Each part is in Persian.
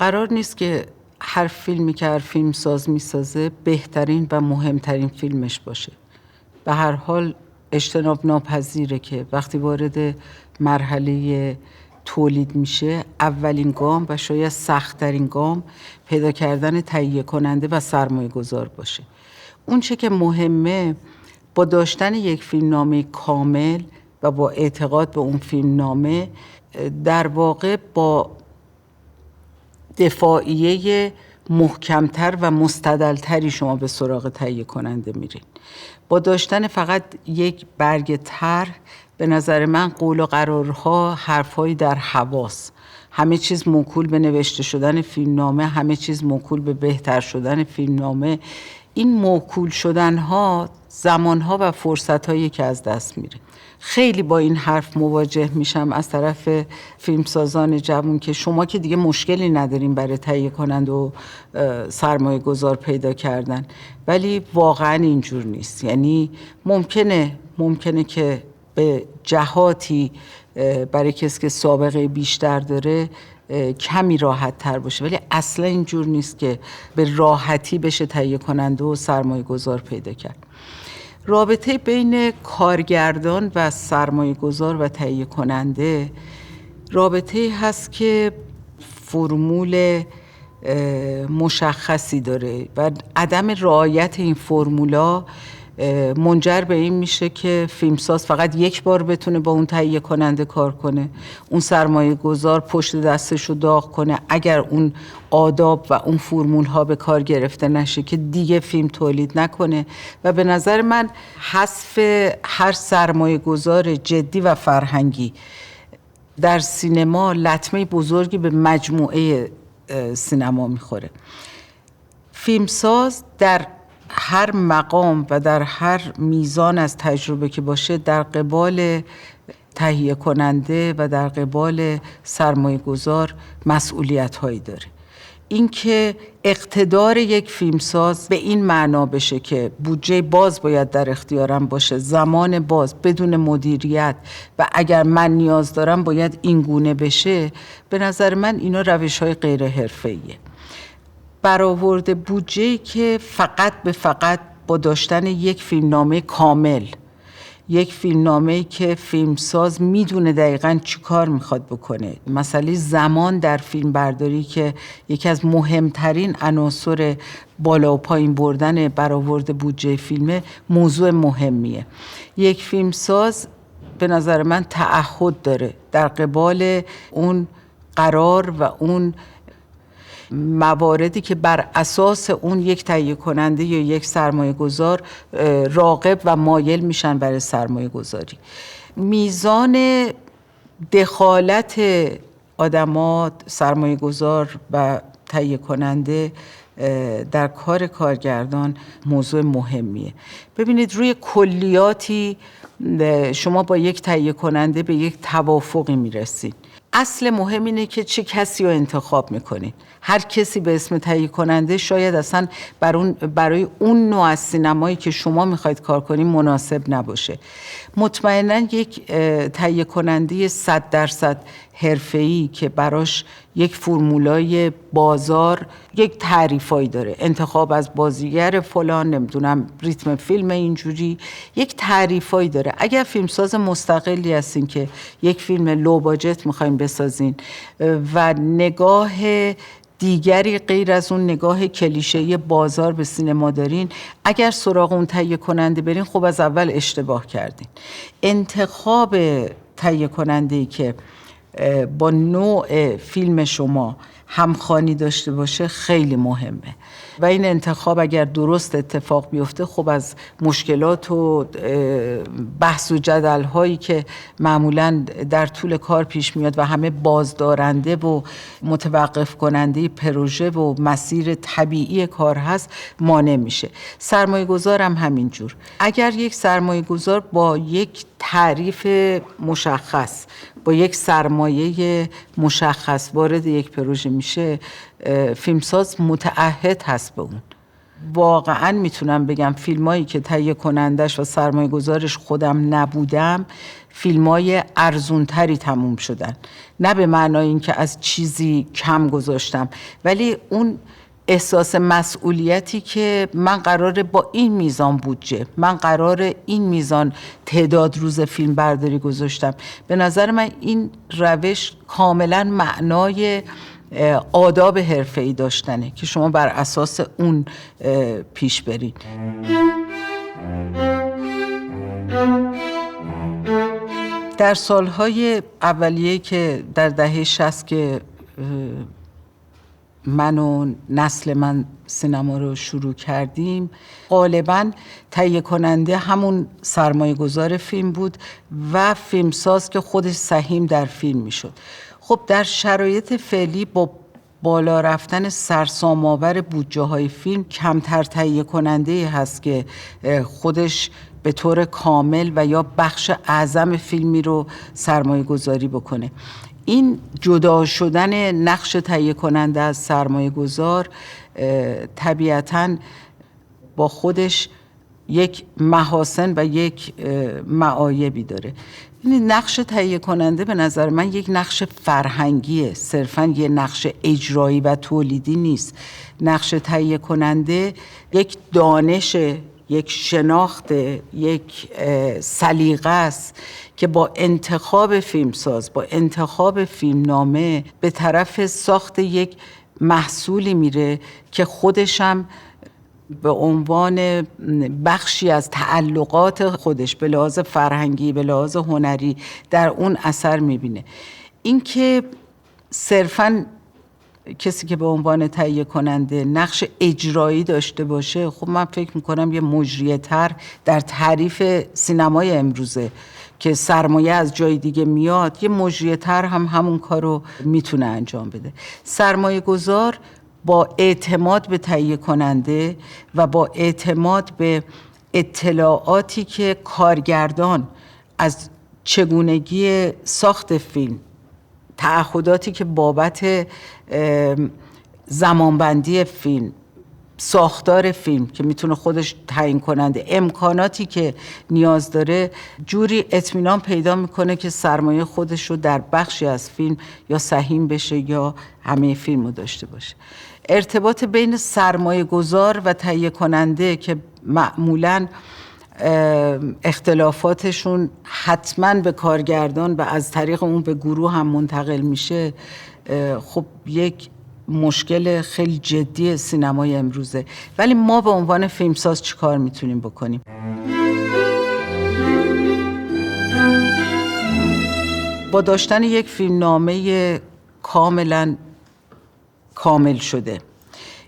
قرار نیست که هر فیلمی که هر فیلمساز میسازه بهترین و مهمترین فیلمش باشه. به هر حال اجتناب ناپذیره که وقتی وارد مرحله تولید میشه اولین گام و شاید سخت‌ترین گام پیدا کردن تهیه کننده و سرمایه گذار باشه. اون چه که مهمه با داشتن یک فیلمنامه کامل و با اعتقاد به اون فیلمنامه در واقع با دفاعیه محکمتر و مستدلتری شما به سراغ تهیه کننده میرین. با داشتن فقط یک برگ طرح به نظر من قول و قرارها حرفهایی در هواست. همه چیز موکول به نوشته شدن فیلمنامه، همه چیز موکول به بهتر شدن فیلمنامه. این موکول شدنها زمانها و فرصتهایی که از دست میره. خیلی با این حرف مواجه میشم از طرف فیلمسازان جوان که شما که دیگه مشکلی ندارین برای تهیه کننده و سرمایه گذار پیدا کردن، ولی واقعا اینجور نیست. یعنی ممکنه که به جهاتی برای کسی که سابقه بیشتر داره کمی راحت تر باشه، ولی اصلا اینجور نیست که به راحتی بشه تهیه کننده و سرمایه گذار پیدا کرد. رابطه بین کارگردان و سرمایه گذار و تهیه کننده رابطه هست که فرمول مشخصی داره و عدم رعایت این فرمولا منجر به این میشه که فیلمساز فقط یک بار بتونه با اون تهیه کننده کار کنه، اون سرمایه گذار پشت دستشو داغ کنه اگر اون آداب و اون فرمول ها به کار گرفته نشه که دیگه فیلم تولید نکنه. و به نظر من حذف هر سرمایه گذار جدی و فرهنگی در سینما لطمه بزرگی به مجموعه سینما میخوره. فیلمساز در هر مقام و در هر میزان از تجربه که باشه در قبال تهیه کننده و در قبال سرمایه گذار مسئولیت هایی داره. اینکه اقتدار یک فیلمساز به این معنا بشه که بودجه باز باید در اختیارم باشه، زمان باز بدون مدیریت و اگر من نیاز دارم باید این گونه بشه، به نظر من اینا روش‌های غیر حرفه‌ایه. برآورد بودجه‌ای که فقط با داشتن یک فیلمنامه کامل، یک فیلمنامه‌ای که فیلمساز میدونه دقیقاً چی کار میخواد بکنه، مسئله زمان در فیلم برداری که یکی از مهمترین عناصر بالا و پایین بردن برآورد بودجه فیلمه موضوع مهمیه. یک فیلمساز به نظر من تعهد داره در قبال اون قرار و اون مواردی که بر اساس اون یک تهیه کننده یا یک سرمایه گذار راغب و مایل میشن برای سرمایه گذاری. میزان دخالت آدمات، سرمایه گذار و تهیه کننده در کار کارگردان موضوع مهمیه. ببینید روی کلیاتی شما با یک تهیه کننده به یک توافقی میرسید. اصل مهم اینه که چه کسی رو انتخاب میکنین. هر کسی به اسم تهیه کننده شاید اصلا برای اون نوع از سینمایی که شما میخواید کار کنین مناسب نباشه. مطمئناً یک تهیه کننده 100% حرفه‌ای که براش یک فرمولای بازار، یک تعریفایی داره، انتخاب از بازیگر فلان، نمیدونم ریتم فیلم اینجوری، یک تعریفایی داره. اگر فیلمساز مستقلی هستین که یک فیلم لو باجت میخواین بسازین و نگاه دیگری غیر از اون نگاه کلیشه‌ای بازار به سینما دارین، اگر سراغ اون تهیه کننده برین خب از اول اشتباه کردین. انتخاب تهیه کننده‌ای که با نوع فیلم شما همخوانی داشته باشه خیلی مهمه و این انتخاب اگر درست اتفاق بیفته خب از مشکلات و بحث و جدل هایی که معمولاً در طول کار پیش میاد و همه بازدارنده و متوقف کننده پروژه و مسیر طبیعی کار هست مانع میشه. سرمایه گذار هم همینجور. اگر یک سرمایه گذار با یک تعریف مشخص، با یک سرمایه مشخص وارد یک پروژه میشه، فیلمساز متعهد هست به اون واقعا میتونم بگم فیلمایی که تهیه کنندش و سرمایه گذارش خودم نبودم فیلمای ارزونتری تموم شدن. نه به معنای اینکه از چیزی کم گذاشتم، ولی اون احساس مسئولیتی که من قراره با این میزان بودجه، من قراره این میزان تعداد روز فیلم برداری گذاشتم، به نظر من این روش کاملا معنای آداب حرفه‌ای داشتنه که شما بر اساس اون پیش برید. در سالهای اولیه که در دهه 60 که من و نسل من سینما رو شروع کردیم، غالباً تهیه کننده همون سرمایه گذار فیلم بود و فیلمساز که خودش سهیم در فیلم میشد. خب در شرایط فعلی با بالا رفتن سرسام‌آور بودجه های فیلم کمتر تهیه کننده هست که خودش به طور کامل و یا بخش اعظم فیلمی رو سرمایه گذاری بکنه. این جدا شدن نقش تهیه کننده از سرمایه گذار طبیعتاً با خودش یک محاسن و یک معایبی داره. این نقش تهیه کننده به نظر من یک نقش فرهنگیه، صرفاً یک نقش اجرایی و تولیدی نیست. نقش تهیه کننده یک دانش، یک شناخت، یک سلیقه است که با انتخاب فیلمساز، با انتخاب فیلمنامه به طرف ساخت یک محصولی میره که خودشم به عنوان بخشی از تعلقات خودش به لحاظ فرهنگی، به لحاظ هنری در اون اثر میبینه. این که صرفاً کسی که به عنوان تهیه کننده نقش اجرایی داشته باشه، خب من فکر میکنم یه مجریه تر در تعریف سینمای امروزه که سرمایه از جای دیگه میاد، یه مجریه تر هم همون کارو میتونه انجام بده. سرمایه گذار با اعتماد به تهیه کننده و با اعتماد به اطلاعاتی که کارگردان از چگونگی ساخت فیلم، تعهداتی که بابت زمانبندی فیلم، ساختار فیلم که میتونه خودش تعیین کننده، امکاناتی که نیاز داره، جوری اطمینان پیدا میکنه که سرمایه خودش رو در بخشی از فیلم یا سهیم بشه یا همه فیلم رو داشته باشه. ارتباط بین سرمایه گذار و تهیه کننده که معمولاً اختلافاتشون حتماً به کارگردان و از طریق اون به گروه هم منتقل میشه، خب یک مشکل خیلی جدی سینمای امروزه. ولی ما به عنوان فیلمساز چی کار میتونیم بکنیم؟ با داشتن یک فیلمنامه کاملا کامل شده،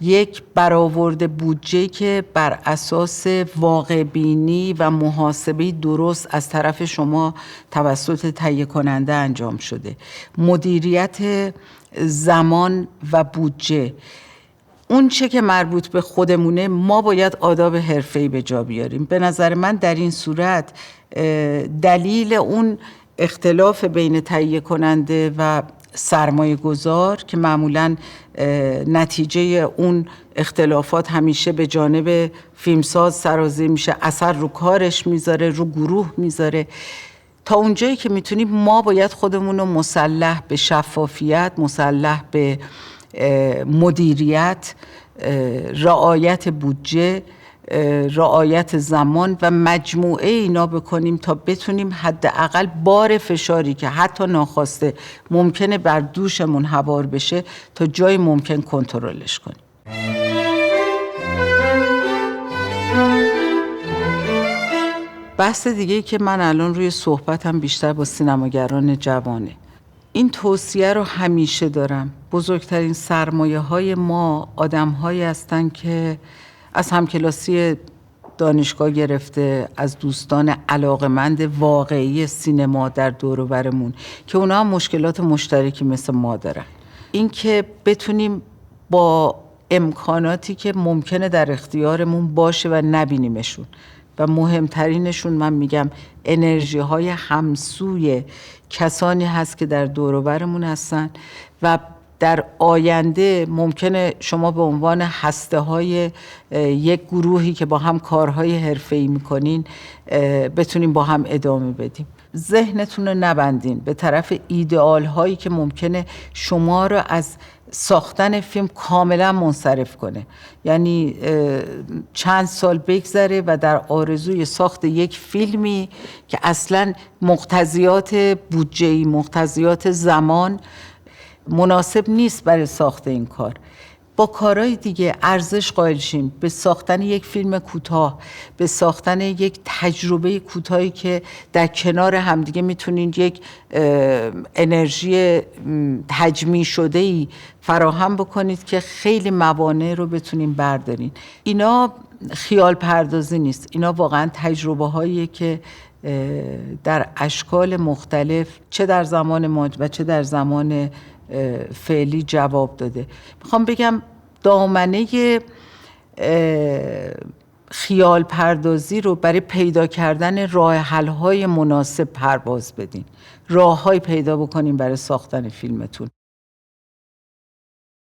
یک برآورده بودجه که بر اساس واقع بینی و محاسبه درست از طرف شما توسط تهیه کننده انجام شده، مدیریت زمان و بودجه، اون چه که مربوط به خودمونه، ما باید آداب حرفه‌ای به جا بیاریم. به نظر من در این صورت دلیل اون اختلاف بین تهیه کننده و سرمایه گذار که معمولاً نتیجه اون اختلافات همیشه به جانب فیلمساز سرازیر میشه، اثر رو کارش میذاره، رو گروه میذاره. تا اونجایی که میتونیم ما باید خودمون رو مسلح به شفافیت، مسلح به مدیریت، رعایت بودجه، رعایت زمان و مجموعه اینا بکنیم تا بتونیم حداقل بار فشاری که حتی ناخواسته ممکنه بر دوشمون حوار بشه تا جای ممکن کنترلش کنیم. بحث دیگه‌ای که من الان روی صحبتم بیشتر با سینماگران جوانه. این توصیه رو همیشه دارم. بزرگترین سرمایه‌های ما آدم‌هایی هستن که از همکلاسی دانشگاه گرفته، از دوستان علاقمند واقعی سینما در دور و برمون که اونا هم مشکلات مشترکی مثل ما دارن. این که بتونیم با امکاناتی که ممکنه در اختیارمون باشه و نبینیمشون و مهمترینشون من میگم انرژی های همسوی کسانی هست که در دور و برمون هستن و در آینده ممکنه شما به عنوان هسته های یک گروهی که با هم کارهای حرفه‌ای میکنین بتونیم با هم ادامه بدیم. ذهنتون رو نبندین به طرف ایدئال هایی که ممکنه شما رو از ساختن فیلم کاملا منصرف کنه. یعنی چند سال بگذره و در آرزوی ساخت یک فیلمی که اصلا مقتضیات بودجه‌ای، مقتضیات زمان مناسب نیست برای ساخت این کار، با کارهای دیگه ارزش قائل شیم به ساختن یک فیلم کوتاه، به ساختن یک تجربه کوتاهی که در کنار همدیگه میتونین یک انرژی تجمیع شده‌ای فراهم بکنید که خیلی موانع رو بتونین بردارین. اینا خیال پردازی نیست، اینا واقعا تجربه هاییه که در اشکال مختلف چه در زمان ما و چه در زمان فعلی جواب داده. میخوام بگم دامنه خیال پردازی رو برای پیدا کردن راه حل های مناسب پرواز بدین، راه‌های پیدا بکنین برای ساختن فیلمتون.